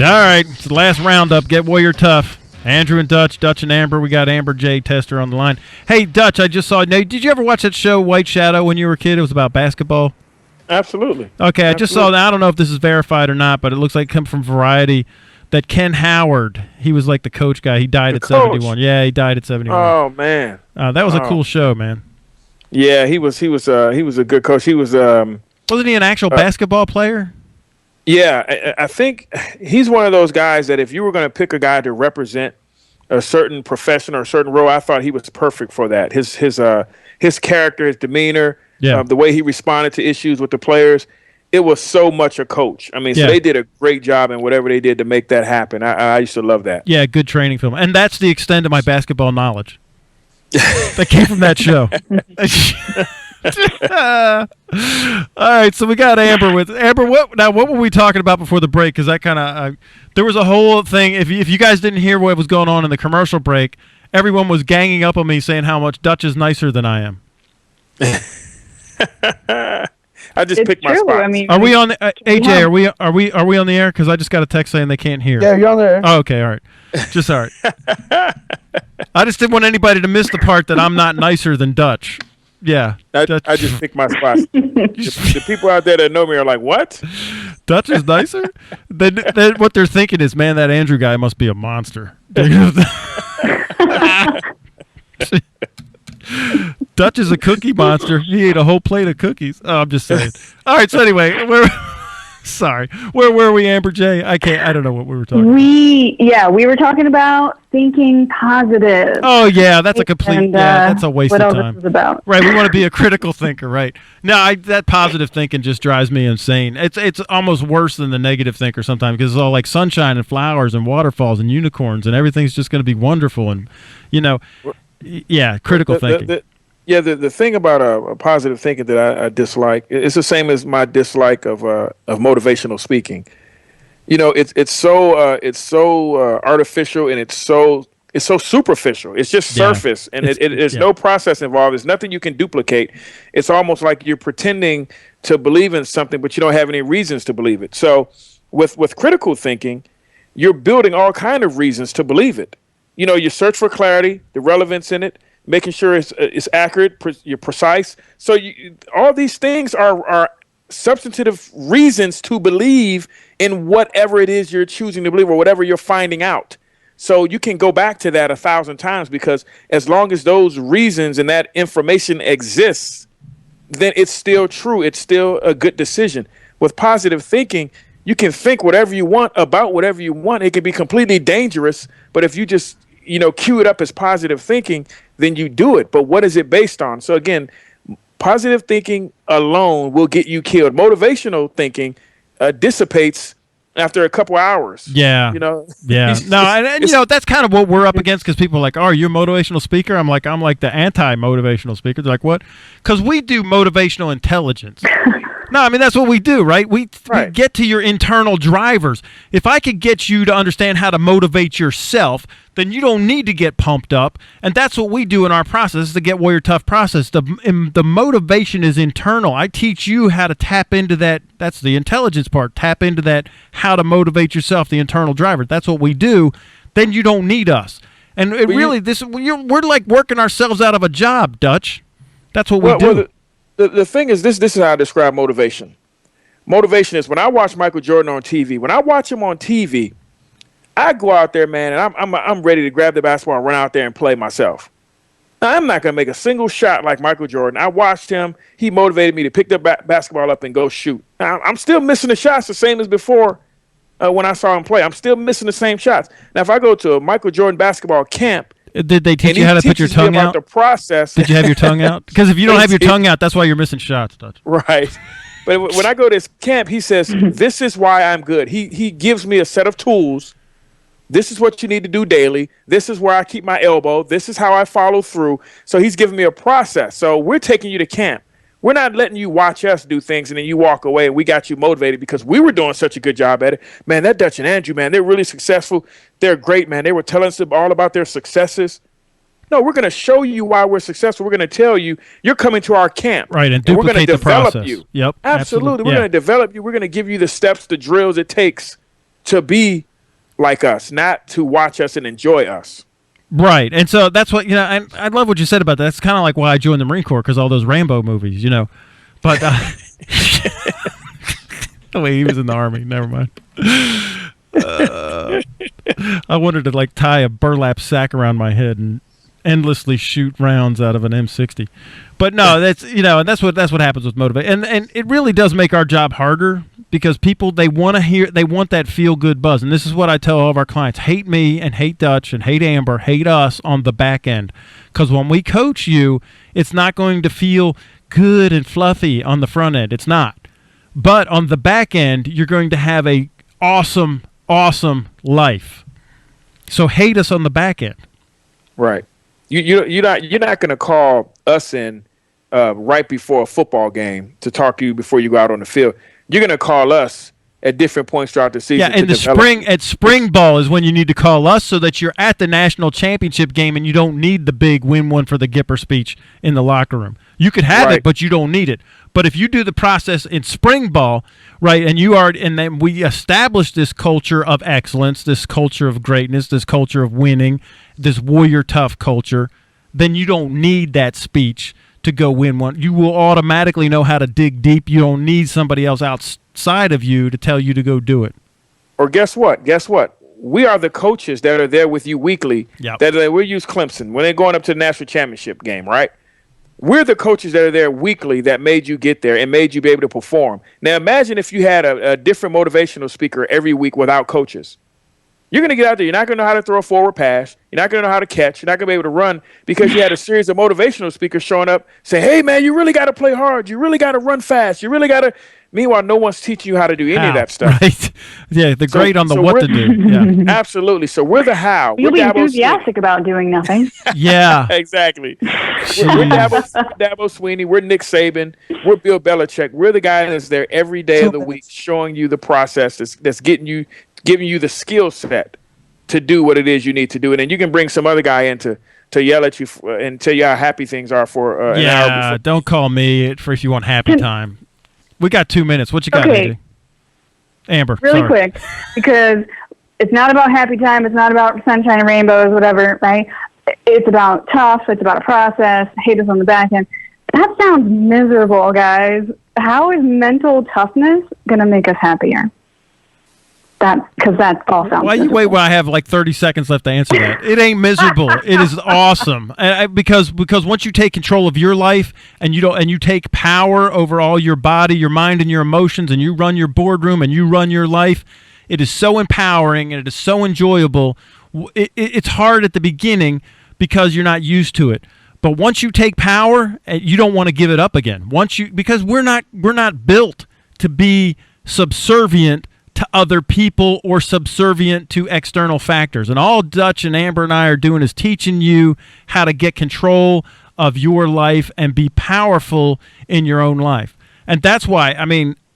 All right, it's the last roundup. Get Warrior Tough. Andrew and Dutch, Dutch and Amber. We got Amber J. Tester on the line. Hey, Dutch, I just saw. Now, did you ever watch that show White Shadow when you were a kid? It was about basketball. Absolutely. Okay, I just saw that. I don't know if this is verified or not, but it looks like it come from Variety. That Ken Howard, he was like the coach guy. He died at 71. Yeah, he died at 71. Oh man, that was a cool show, man. Yeah, he was a good coach. He was. Wasn't he an actual basketball player? Yeah, I think he's one of those guys that if you were going to pick a guy to represent a certain profession or a certain role, I thought he was perfect for that. His character, his demeanor, the way he responded to issues with the players, it was so much a coach. I mean, so they did a great job in whatever they did to make that happen. I used to love that. Yeah, good training film. And that's the extent of my basketball knowledge. That came from that show. All right, so we got Amber with Amber. What were we talking about before the break? Because I kind of there was a whole thing. If you guys didn't hear what was going on in the commercial break, everyone was ganging up on me saying how much Dutch is nicer than I am. I just picked my spot. I mean, are we on the, AJ? Are we on the air? Because I just got a text saying they can't hear. Yeah, you're on the air. Oh, okay, all right. Just all right. I just didn't want anybody to miss the part that I'm not nicer than Dutch. Yeah, I just picked my spots. The people out there that know me are like, "What? Dutch is nicer?" Then what they're thinking is, "Man, that Andrew guy must be a monster." Dutch is a cookie monster. He ate a whole plate of cookies. Oh, I'm just saying. All right. So anyway, where were we, Amber J? I don't know what we were talking about. We were talking about thinking positive. Oh yeah, that's a complete that's a waste of time. What all this is about. Right, we want to be a critical thinker, right? No, that positive thinking just drives me insane. It's almost worse than the negative thinker sometimes because it's all like sunshine and flowers and waterfalls and unicorns and everything's just going to be wonderful and critical thinking. The thing about a positive thinking that I dislike, it's the same as my dislike of motivational speaking. It's so artificial and it's so superficial. It's just surface and there's no process involved. There's nothing you can duplicate. It's almost like you're pretending to believe in something, but you don't have any reasons to believe it. So with critical thinking, you're building all kind of reasons to believe it. You search for clarity, the relevance in it, making sure it's accurate, you're precise. So all these things are substantive reasons to believe in whatever it is you're choosing to believe or whatever you're finding out. So you can go back to that 1,000 times because as long as those reasons and that information exists, then it's still true. It's still a good decision. With positive thinking, you can think whatever you want about whatever you want. It can be completely dangerous, but if you just cue it up as positive thinking, then you do it. But what is it based on? So again, positive thinking alone will get you killed. Motivational thinking dissipates after a couple hours. Yeah. Yeah. That's kind of what we're up against because people are like, "Oh, are you a motivational speaker?" I'm like the anti-motivational speaker. They're like, "What?" Because we do motivational intelligence. No, I mean, that's what we do, right? We get to your internal drivers. If I could get you to understand how to motivate yourself, then you don't need to get pumped up. And that's what we do in our process, is the Get Warrior Tough process. The motivation is internal. I teach you how to tap into that. That's the intelligence part. Tap into that, how to motivate yourself, the internal driver. That's what we do. Then you don't need us. And we're like working ourselves out of a job, Dutch. That's what we do. The thing is, this is how I describe motivation. Motivation is when I watch Michael Jordan on TV. When I watch him on TV, I go out there, man, and I'm ready to grab the basketball and run out there and play myself. Now, I'm not going to make a single shot like Michael Jordan. I watched him. He motivated me to pick the basketball up and go shoot. Now, I'm still missing the shots the same as before when I saw him play. I'm still missing the same shots. Now, if I go to a Michael Jordan basketball camp, did they teach you how to put your tongue out? The process. Did you have your tongue out? Because if you don't have your tongue out, that's why you're missing shots, Dutch. Right. But when I go to his camp, he says, "This is why I'm good." He gives me a set of tools. This is what you need to do daily. This is where I keep my elbow. This is how I follow through. So he's giving me a process. So we're taking you to camp. We're not letting you watch us do things and then you walk away and we got you motivated because we were doing such a good job at it. Man, that Dutch and Andrew, man, they're really successful. They're great, man. They were telling us all about their successes. No, we're going to show you why we're successful. We're going to tell you you're coming to our camp. Right, and duplicate we're going to develop process. you. Yep, absolutely. We're going to develop you. We're going to give you the steps, the drills it takes to be like us, not to watch us and enjoy us. Right, and so that's what, and I love what you said about that. That's kind of like why I joined the Marine Corps, because all those Rambo movies, But oh, wait, he was in the Army. Never mind. I wanted to tie a burlap sack around my head and endlessly shoot rounds out of an M60. But no, that's and that's what happens with motivation. And it really does make our job harder, because people, they want that feel good buzz. And this is what I tell all of our clients: hate me and hate Dutch and hate Amber, hate us on the back end. Because when we coach you, it's not going to feel good and fluffy on the front end. It's not. But on the back end, you're going to have a awesome life. So hate us on the back end. Right. You're not going to call us in right before a football game to talk to you before you go out on the field. You're going to call us at different points throughout the season. Yeah, and spring ball is when you need to call us, so that you're at the national championship game and you don't need the big win one for the Gipper speech in the locker room. You could have it, but you don't need it. But if you do the process in spring ball, right, and then we establish this culture of excellence, this culture of greatness, this culture of winning, this warrior tough culture, then you don't need that speech to go win one. You will automatically know how to dig deep. You don't need somebody else outside of you to tell you to go do it. Or guess what? We are the coaches that are there with you weekly. Yep. We'll use Clemson when they're going up to the national championship game, right? We're the coaches that are there weekly that made you get there and made you be able to perform. Now, imagine if you had a different motivational speaker every week without coaches. You're going to get out there. You're not going to know how to throw a forward pass. You're not going to know how to catch. You're not going to be able to run, because you had a series of motivational speakers showing up, say, hey, man, you really got to play hard. You really got to run fast. You really got to. Meanwhile, no one's teaching you how to do any of that stuff. Right. Yeah, the great on the what to do. Yeah. Absolutely. So we're the how. You'll be enthusiastic about doing nothing. Yeah. Exactly. We're Dabo Sweeney. We're Nick Saban. We're Bill Belichick. We're the guy that's there every day of the week, showing you the process that's giving you the skill set to do what it is you need to do. And then you can bring some other guy in to yell at you and tell you how happy things are for an hour before. Don't call me if you want happy time. We got 2 minutes. What you got, AJ? Amber, really quick, because it's not about happy time. It's not about sunshine and rainbows, whatever, right? It's about tough. It's about a process. Hate us on the back end. That sounds miserable, guys. How is mental toughness going to make us happier? Because that all sounds Why you wait while I have 30 seconds left to answer that? It ain't miserable. It is awesome. Because once you take control of your life and you take power over all your body, your mind, and your emotions, and you run your boardroom and you run your life, it is so empowering and it is so enjoyable. It's hard at the beginning because you're not used to it. But once you take power, you don't want to give it up again. Because we're not built to be subservient to other people or subservient to external factors. And all Dutch and Amber and I are doing is teaching you how to get control of your life and be powerful in your own life. And that's why,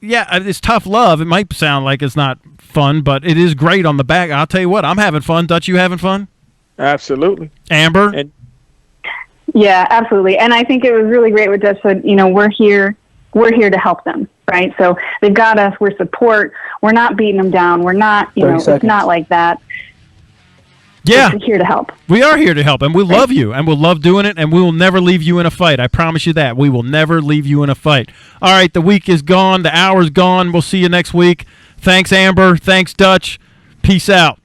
it's tough love. It might sound like it's not fun, but it is great on the back. I'll tell you what, I'm having fun. Dutch, you having fun? Absolutely. Amber? Yeah, absolutely. And I think it was really great what Dutch said. We're here to help them, right? So they've got us. We're support. We're not beating them down. We're not, it's not like that. Yeah. We're here to help. We are here to help, and we love you, and we'll love doing it, and we will never leave you in a fight. I promise you that. We will never leave you in a fight. All right, the week is gone. The hour's gone. We'll see you next week. Thanks, Amber. Thanks, Dutch. Peace out.